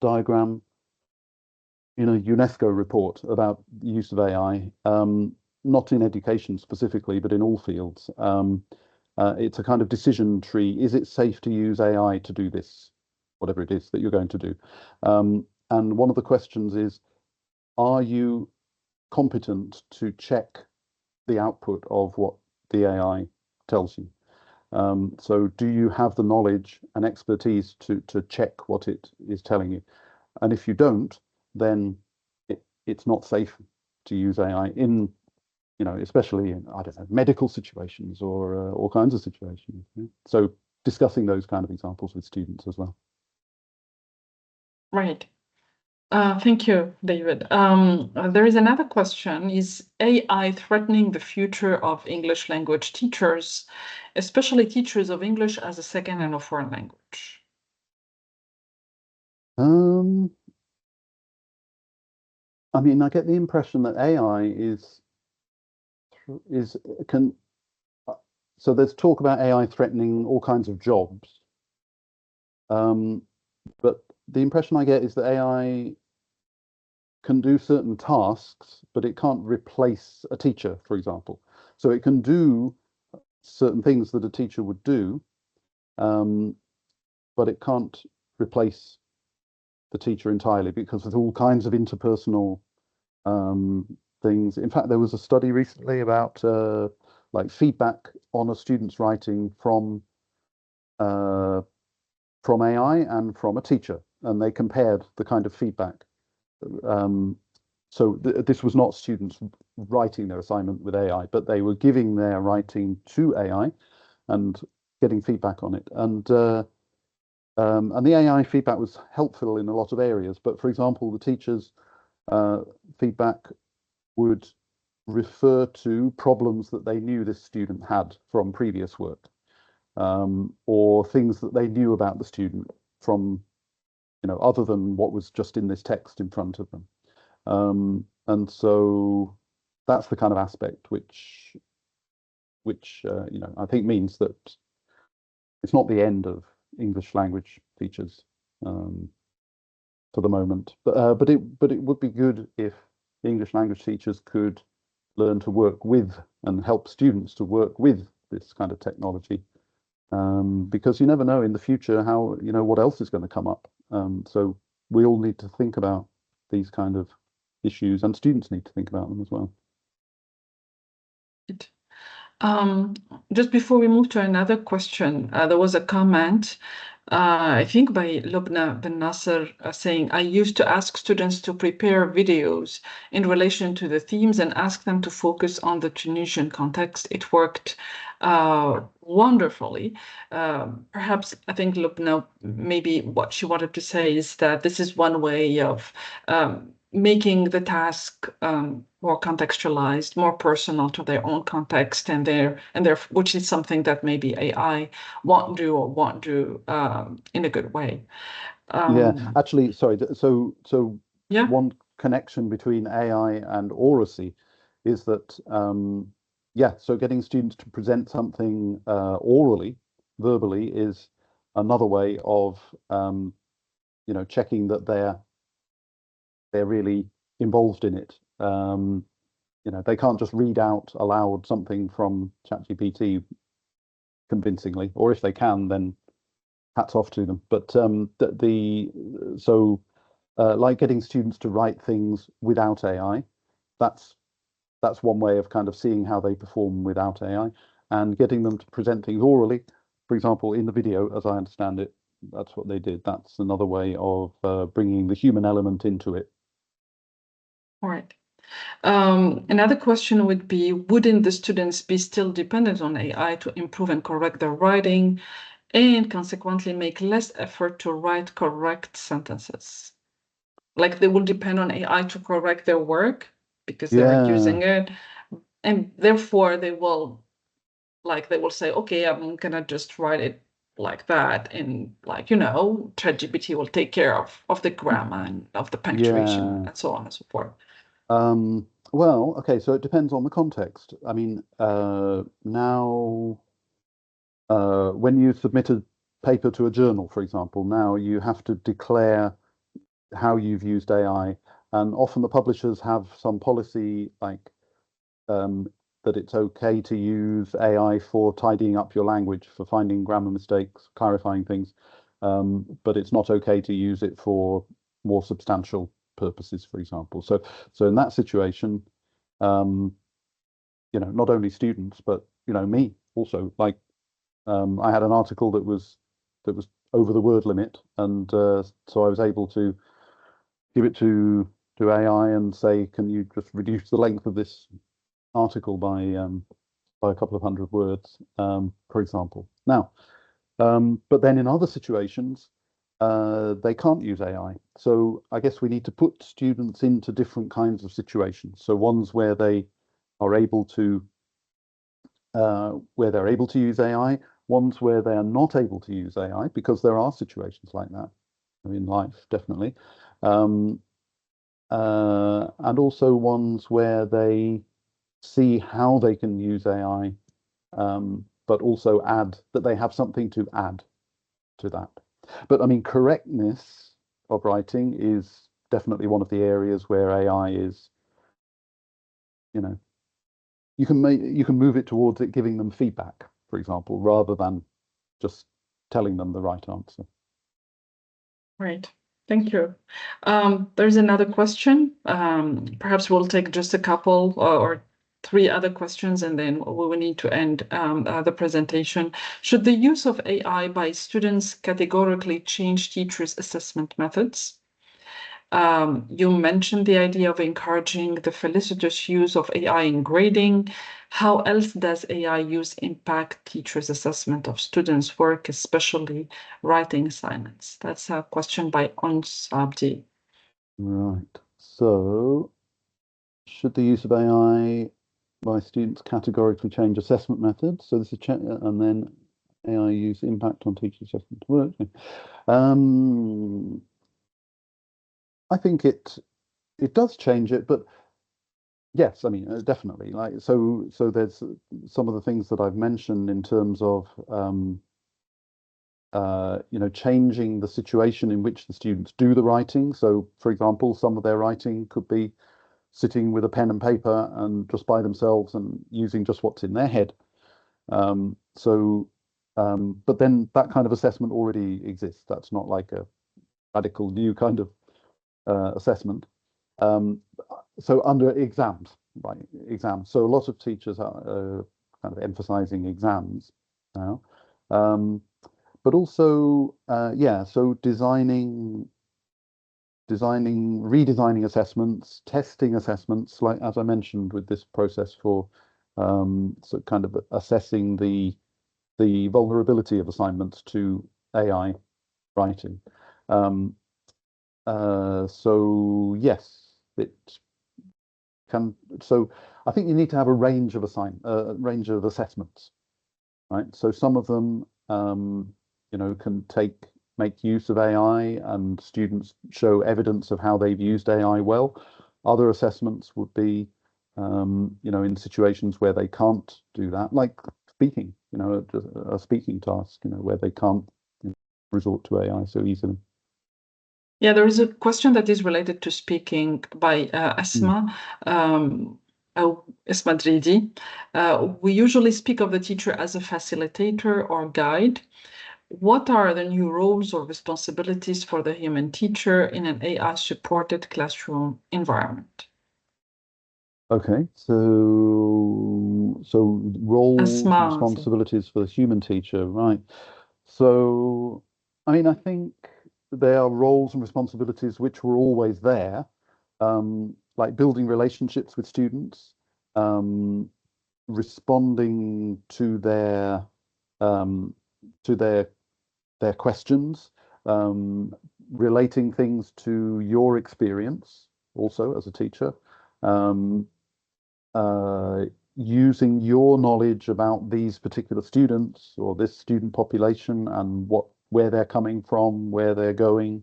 S2: diagram in a UNESCO report about the use of AI, not in education specifically, but in all fields. It's a kind of decision tree. Is it safe to use AI to do this, whatever it is that you're going to do? And one of the questions is, are you competent to check the output of what the AI tells you? So do you have the knowledge and expertise to check what it is telling you? And if you don't, then it's not safe to use AI in, especially in, I don't know, medical situations or all kinds of situations. So discussing those kind of examples with students as well.
S1: Right. Thank you, David. There is another question. Is AI threatening the future of English language teachers, especially teachers of English as a second and a foreign language?
S2: I mean, I get the impression that AI can. So there's talk about AI threatening all kinds of jobs, but the impression I get is that AI can do certain tasks, but it can't replace a teacher, for example. So it can do certain things that a teacher would do, but it can't replace the teacher entirely, because there's all kinds of interpersonal things. In fact, there was a study recently about like feedback on a student's writing from AI and from a teacher, and they compared the kind of feedback. So this was not students writing their assignment with AI, but they were giving their writing to AI and getting feedback on it. And the AI feedback was helpful in a lot of areas. But for example, the teachers' feedback would refer to problems that they knew this student had from previous work, or things that they knew about the student from, other than what was just in this text in front of them. And so that's the kind of aspect which I think means that it's not the end of English language teachers for the moment. But it would be good if English language teachers could learn to work with and help students to work with this kind of technology, because you never know in the future how, what else is going to come up. So we all need to think about these kind of issues, and students need to think about them as well.
S1: Just before we move to another question, there was a comment, I think by Lubna bin Nasser, saying, I used to ask students to prepare videos in relation to the themes and ask them to focus on the Tunisian context. It worked wonderfully. Perhaps I think Lubna, maybe what she wanted to say is that this is one way of making the task more contextualized, more personal to their own context, and which is something that maybe AI won't do in a good way.
S2: Yeah, actually, sorry. So
S1: yeah.
S2: One connection between AI and oracy is that yeah, so getting students to present something orally, verbally, is another way of checking that they're really involved in it. They can't just read out aloud something from ChatGPT convincingly, or if they can, then hats off to them. But like getting students to write things without AI, that's one way of kind of seeing how they perform without AI, and getting them to present things orally, for example, in the video, as I understand it, that's what they did. That's another way of bringing the human element into it.
S1: All right. Another question would be, wouldn't the students be still dependent on AI to improve and correct their writing and consequently make less effort to write correct sentences? Like they will depend on AI to correct their work because they're using it, and therefore they will say, okay, I'm gonna just write it like that, and ChatGPT will take care of the grammar and of the punctuation and so on and so forth.
S2: Well, okay, so it depends on the context. I mean, now when you submit a paper to a journal, for example, now you have to declare how you've used AI, and often the publishers have some policy like that it's okay to use AI for tidying up your language, for finding grammar mistakes, clarifying things, but it's not okay to use it for more substantial purposes, for example. So in that situation, not only students, but me also. Like I had an article that was over the word limit, and so I was able to give it to AI and say, can you just reduce the length of this article by a couple of hundred words, for example. Now, but then in other situations, they can't use AI. So I guess we need to put students into different kinds of situations. So ones where they are able to use AI, ones where they are not able to use AI, because there are situations like that in life, definitely. And also ones where they see how they can use AI, but also add that they have something to add to that. But I mean, correctness of writing is definitely one of the areas where AI is, you can move it towards it giving them feedback, for example, rather than just telling them the right answer.
S1: Right. Thank you. There's another question. Perhaps we'll take just a couple or three other questions, and then we will need to end the presentation. Should the use of AI by students categorically change teachers' assessment methods? You mentioned the idea of encouraging the felicitous use of AI in grading. How else does AI use impact teachers' assessment of students' work, especially writing assignments? That's a question by Ons Abdi.
S2: Right. So, should the use of AI by students categorically change assessment methods? So this is and then AI use impact on teacher assessment work. I think it does change it, but yes, I mean definitely. Like so there's some of the things that I've mentioned in terms of changing the situation in which the students do the writing. So for example, some of their writing could be sitting with a pen and paper and just by themselves and using just what's in their head. But then that kind of assessment already exists. That's not like a radical new kind of assessment. So under exams, right? Exams. So a lot of teachers are kind of emphasizing exams now, but also, so redesigning assessments, testing assessments, like as I mentioned with this process for so kind of assessing the vulnerability of assignments to AI writing. So yes, it can. So I think you need to have a range of assessments, right? So some of them, can make use of AI, and students show evidence of how they've used AI well. Other assessments would be, in situations where they can't do that, like speaking, a speaking task, where they can't resort to AI so easily.
S1: Yeah, there is a question that is related to speaking by Asma. Asma Dridi. We usually speak of the teacher as a facilitator or guide. What are the new roles or responsibilities for the human teacher in an AI-supported classroom environment?
S2: Okay, so roles and
S1: Asma.
S2: responsibilities for the human teacher, right? So, I mean, I think there are roles and responsibilities which were always there, like building relationships with students, responding to their questions, relating things to your experience also as a teacher, using your knowledge about these particular students or this student population and where they're coming from, where they're going.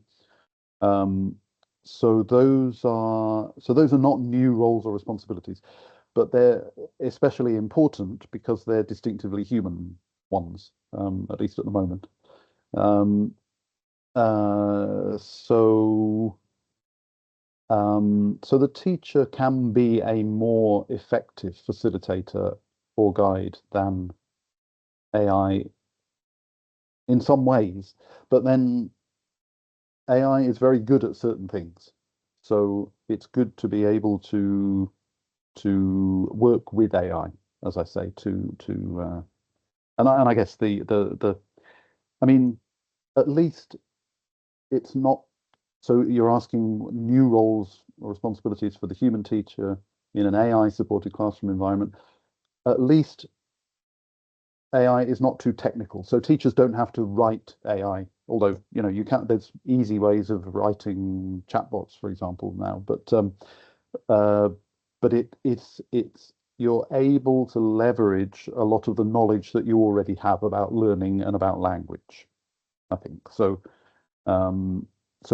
S2: So those are not new roles or responsibilities, but they're especially important because they're distinctively human ones, at least at the moment. So the teacher can be a more effective facilitator or guide than AI in some ways, but then AI is very good at certain things. So it's good to be able to work with AI, as I say, and I guess I mean, at least it's not. So you're asking new roles or responsibilities for the human teacher in an AI-supported classroom environment. At least AI is not too technical, so teachers don't have to write AI. Although you can, there's easy ways of writing chatbots, for example, now. But it's you're able to leverage a lot of the knowledge that you already have about learning and about language, I think. So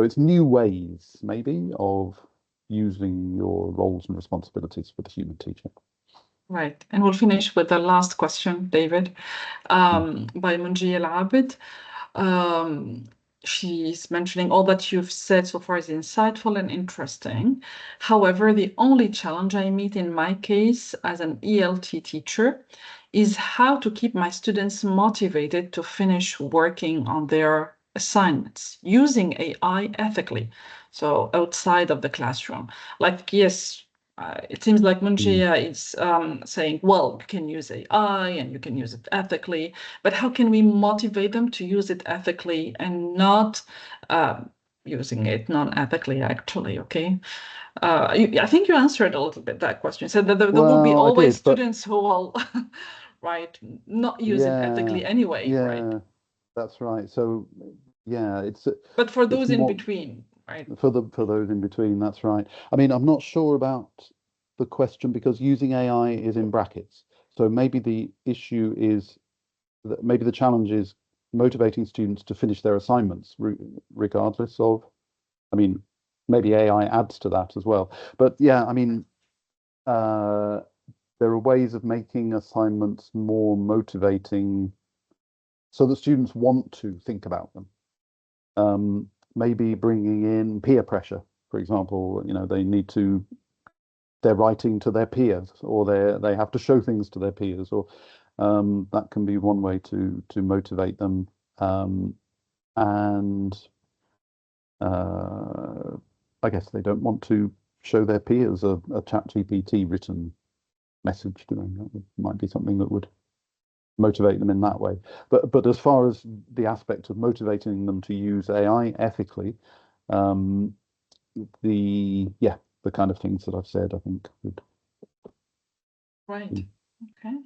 S2: it's new ways, maybe, of using your roles and responsibilities for the human teacher.
S1: Right. And we'll finish with the last question, David, by ISSHJ-LAD. She's mentioning all that you've said so far is insightful and interesting. However, the only challenge I meet in my case as an ELT teacher is how to keep my students motivated to finish working on their assignments using AI ethically, so outside of the classroom. Like, yes, it seems like Munjia is saying, well, you can use AI and you can use it ethically, but how can we motivate them to use it ethically and not using it non-ethically, actually, okay? I think you answered a little bit that question. You said that there will be always students who will, right, not use it ethically anyway, right?
S2: Yeah, that's right. So, yeah,
S1: But for those in between, right?
S2: For those in between, that's right. I mean, I'm not sure about the question because using AI is in brackets. So maybe the issue is that maybe the challenge is motivating students to finish their assignments regardless of, I mean, maybe AI adds to that as well. But yeah, I mean, there are ways of making assignments more motivating so that students want to think about them. Maybe bringing in peer pressure, for example. They're writing to their peers, or they have to show things to their peers, or that can be one way to motivate them. And I guess they don't want to show their peers a ChatGPT written message. That might be something that would motivate them in that way. But as far as the aspect of motivating them to use AI ethically, the kind of things that I've said, I think would.
S1: Right. Okay.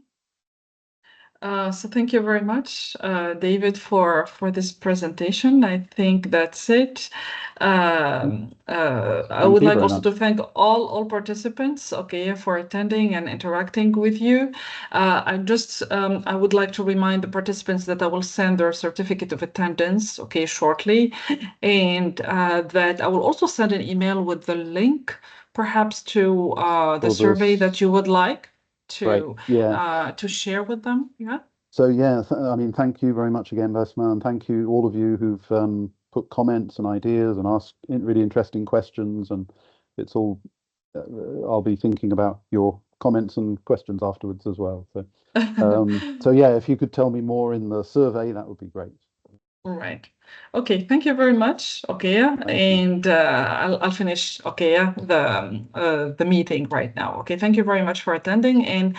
S1: So thank you very much, David, for this presentation. I think that's it. I would like also to thank all participants, okay, for attending and interacting with you. I would like to remind the participants that I will send their certificate of attendance, okay, shortly, and that I will also send an email with the link, perhaps to the survey that you would like to share with them. Yeah.
S2: So yeah, I mean, thank you very much again, Vesma, and thank you all of you who've put comments and ideas and asked really interesting questions. And it's all I'll be thinking about your comments and questions afterwards as well. So so yeah, if you could tell me more in the survey, that would be great.
S1: Right. Okay, thank you very much, okay, and I'll finish, okay, the meeting right now. Okay, thank you very much for attending, and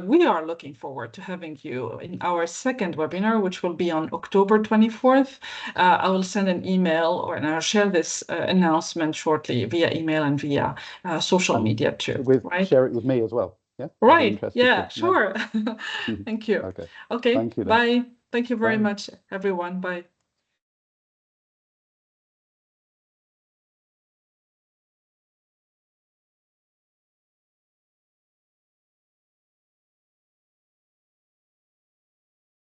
S1: we are looking forward to having you in our second webinar, which will be on October 24th. I will send an email and I'll share this announcement shortly via email and via social media too. Right?
S2: Share it with me as well. Yeah.
S1: Right. Yeah. Sure. Thank you.
S2: Okay.
S1: Okay.
S2: Thank you then.
S1: Bye. Thank you very
S2: Bye.
S1: much, everyone. Bye.